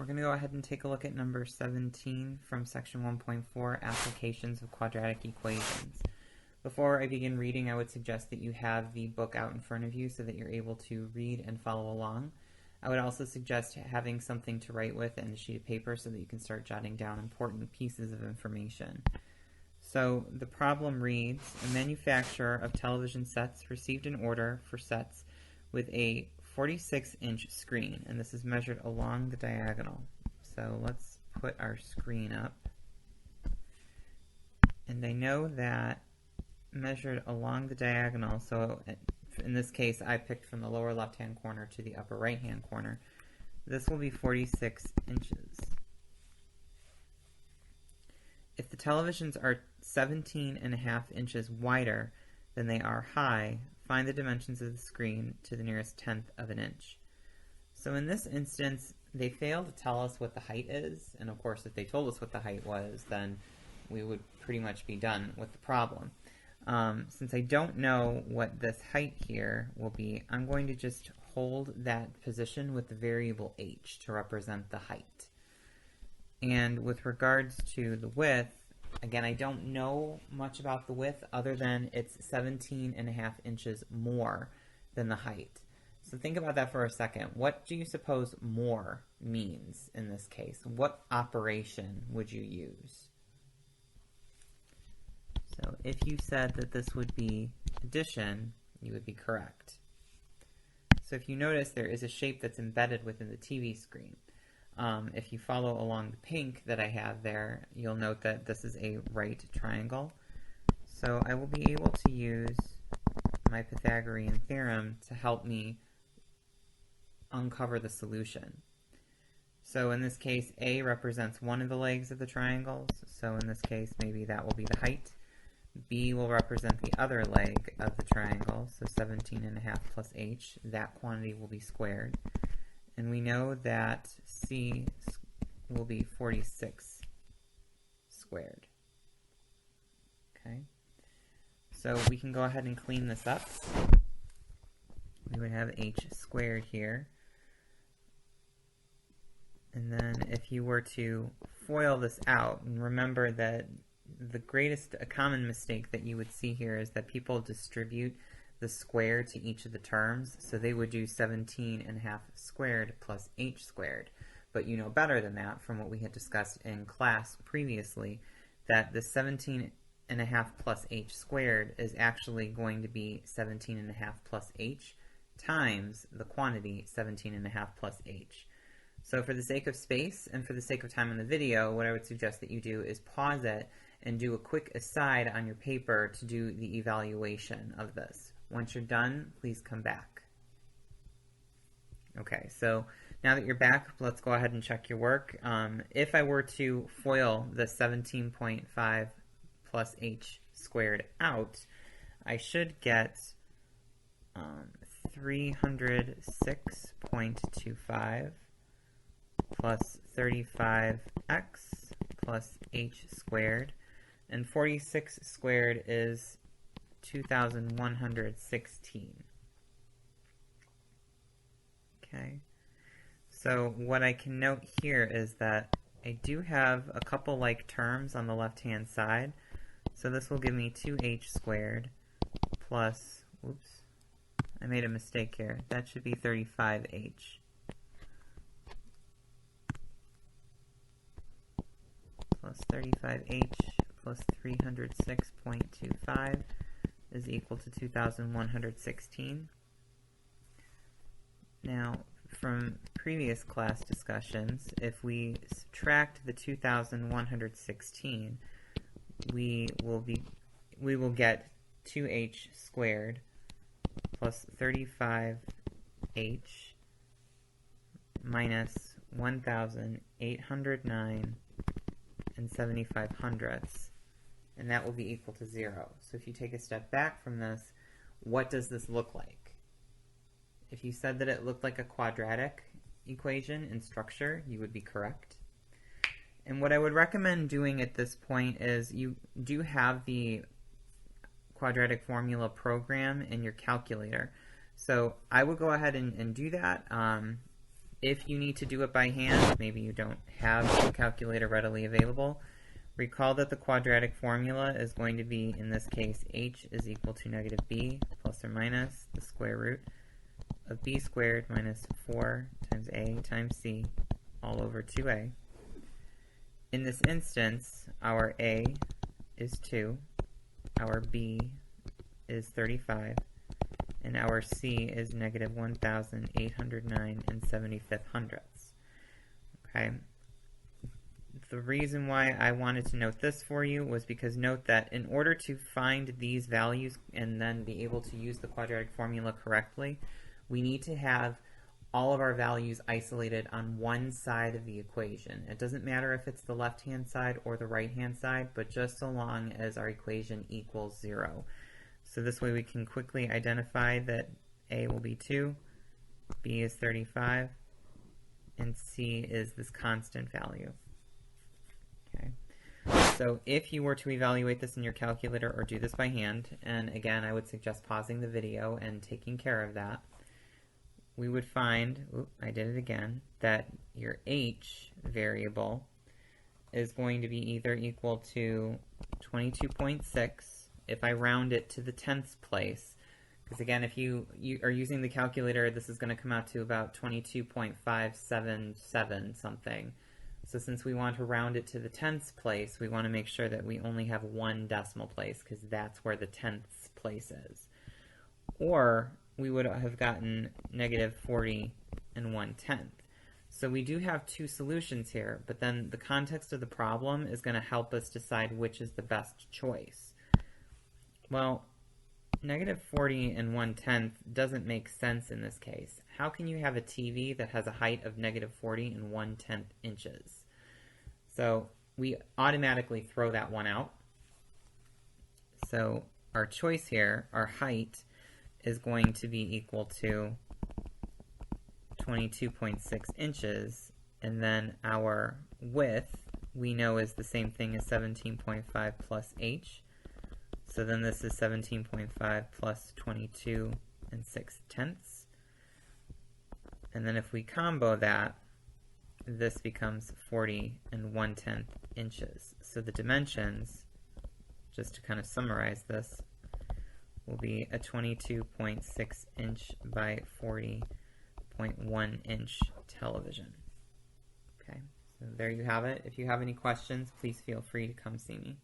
We're going to go ahead and take a look at number 17 from section 1.4, Applications of Quadratic Equations. Before I begin reading, I would suggest that you have the book out in front of you so that you're able to read and follow along. I would also suggest having something to write with and a sheet of paper so that you can start jotting down important pieces of information. So the problem reads, a manufacturer of television sets received an order for sets with a 46-inch screen, and this is measured along the diagonal. So let's put our screen up. And I know that measured along the diagonal, so in this case I picked from the lower left-hand corner to the upper right-hand corner. This will be 46 inches. If the televisions are 17.5 inches wider than they are high, find the dimensions of the screen to the nearest tenth of an inch. So in this instance, they fail to tell us what the height is, and of course if they told us what the height was, then we would pretty much be done with the problem. Since I don't know what this height here will be, I'm going to just hold that position with the variable h to represent the height. And with regards to the width, again, I don't know much about the width other than it's 17.5 inches more than the height. So think about that for a second. What do you suppose more means in this case? What operation would you use? So if you said that this would be addition, you would be correct. So if you notice, there is a shape that's embedded within the TV screen. If you follow along the pink that I have there, you'll note that this is a right triangle. So I will be able to use my Pythagorean theorem to help me uncover the solution. So in this case, A represents one of the legs of the triangles, so in this case maybe that will be the height. B will represent the other leg of the triangle, so 17.5 plus h, that quantity will be squared. And we know that C will be 46 squared. Okay, so we can go ahead and clean this up. We would have h squared here. And then if you were to FOIL this out, and remember that the greatest common mistake that you would see here is that people distribute the square to each of the terms, so they would do 17.5 squared plus h squared. But you know better than that from what we had discussed in class previously, that the 17.5 plus h squared is actually going to be 17.5 plus h times the quantity 17.5 plus h. So for the sake of space and for the sake of time in the video, what I would suggest that you do is pause it and do a quick aside on your paper to do the evaluation of this. Once you're done, please come back. Okay, so now that you're back, let's go ahead and check your work. If I were to FOIL the 17.5 plus h squared out, I should get 306.25 plus 35x plus h squared, and 46 squared is 2,116. Okay, so what I can note here is that I do have a couple like terms on the left-hand side. So this will give me 2h squared plus, oops, I made a mistake here. That should be 35h. Plus 35h plus 306.25 is equal to 2,116. Now, from previous class discussions, if we subtract the 2,116, we will get 2h squared plus 35h minus 1,809 and 75/100ths, and that will be equal to 0. So if you take a step back from this, what does this look like? If you said that it looked like a quadratic equation in structure, you would be correct. And what I would recommend doing at this point is you do have the quadratic formula program in your calculator. So I would go ahead and do that. If you need to do it by hand, maybe you don't have a calculator readily available, recall that the quadratic formula is going to be, in this case, h is equal to negative b plus or minus the square root of b squared minus 4 times a times c all over 2a. In this instance, our a is 2, our b is 35, and our c is negative 1,809 and 75 hundredths. Okay. The reason why I wanted to note this for you was because note that in order to find these values and then be able to use the quadratic formula correctly, we need to have all of our values isolated on one side of the equation. It doesn't matter if it's the left-hand side or the right-hand side, but just so long as our equation equals 0. So this way we can quickly identify that a will be 2, b is 35, and c is this constant value. Okay. So if you were to evaluate this in your calculator or do this by hand, and again I would suggest pausing the video and taking care of that, we would find, I did it again, that your h variable is going to be either equal to 22.6 if I round it to the 10th place. Because again, if you are using the calculator, this is going to come out to about 22.577 something. So since we want to round it to the 10th place, we want to make sure that we only have one decimal place, because that's where the 10th place is. Or we would have gotten negative 40 and 1/10. So we do have two solutions here, but then the context of the problem is going to help us decide which is the best choice. Well, negative 40 and 1/10 doesn't make sense in this case. How can you have a TV that has a height of negative 40 and 1/10 inches? So we automatically throw that one out. So our choice here, our height, is going to be equal to 22.6 inches, and then our width we know is the same thing as 17.5 plus h. So then this is 17.5 plus 22 and 6/10. And then if we combo that, this becomes 40 and 1/10 inches. So the dimensions, just to kind of summarize this, will be a 22.6 inch by 40.1 inch television. Okay, so there you have it. If you have any questions, please feel free to come see me.